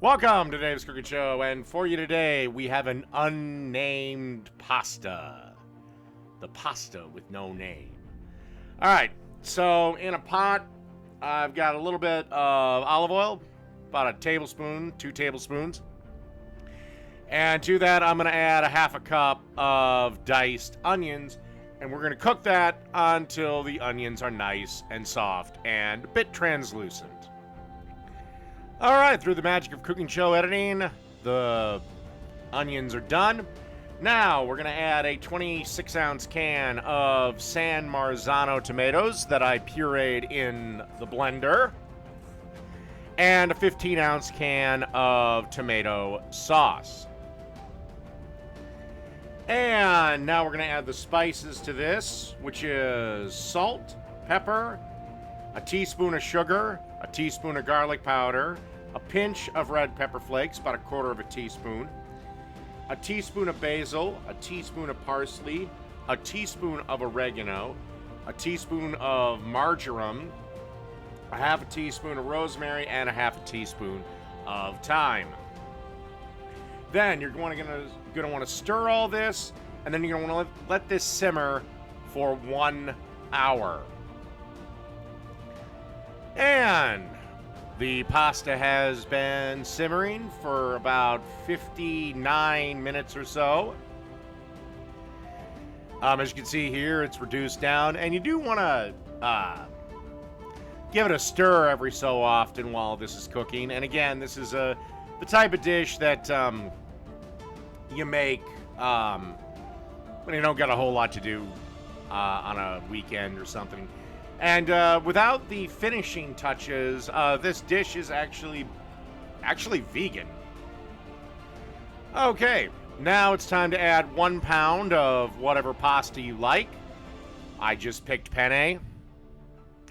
Welcome to Dave's Cooking Show, and for you today, we have an unnamed pasta. The pasta with no name. Alright, so in a pot, I've got a little bit of olive oil, about a tablespoon, 2 tablespoons. And to that, I'm going to add a half a cup of diced onions, and we're going to cook that until the onions are nice and soft and a bit translucent. Alright, through the magic of cooking show editing, the onions are done. Now, we're going to add a 26-ounce can of San Marzano tomatoes that I pureed in the blender. And a 15-ounce can of tomato sauce. And now we're going to add the spices to this, which is salt, pepper, a teaspoon of sugar, a teaspoon of garlic powder, a pinch of red pepper flakes, about a quarter of a teaspoon, a teaspoon of basil, a teaspoon of parsley, a teaspoon of oregano, a teaspoon of marjoram, a half a teaspoon of rosemary, and a half a teaspoon of thyme. Then you're going to want to stir all this, and then you're going to want to let this simmer for 1 hour. And the pasta has been simmering for about 59 minutes or so. As you can see here, it's reduced down, and you do want to give it a stir every so often while this is cooking. And again, this is the type of dish that you make when you don't got a whole lot to do on a weekend or something. And without the finishing touches, this dish is actually vegan. Okay, now it's time to add 1 pound of whatever pasta you like. I just picked penne.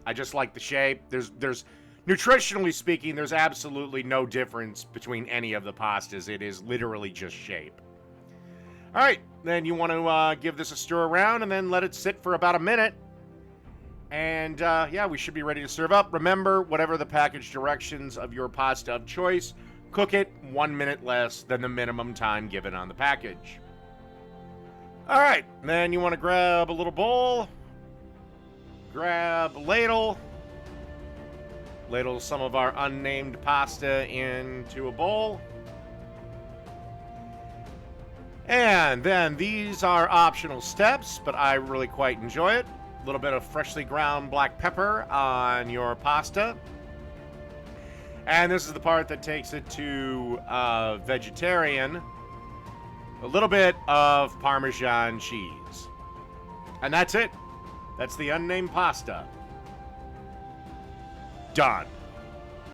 I just like the shape. There's nutritionally speaking, there's absolutely no difference between any of the pastas. It is literally just shape. All right, then you want to give this a stir around and then let it sit for about a minute. And yeah, we should be ready to serve up. Remember, whatever the package directions of your pasta of choice, cook it 1 minute less than the minimum time given on the package. All right, then you want to grab a little bowl, grab a ladle some of our unnamed pasta into a bowl. And then these are optional steps, but I really quite enjoy it. A little bit of freshly ground black pepper on your pasta. And this is the part that takes it to vegetarian. A little bit of Parmesan cheese. And that's it. That's the unnamed pasta. Done.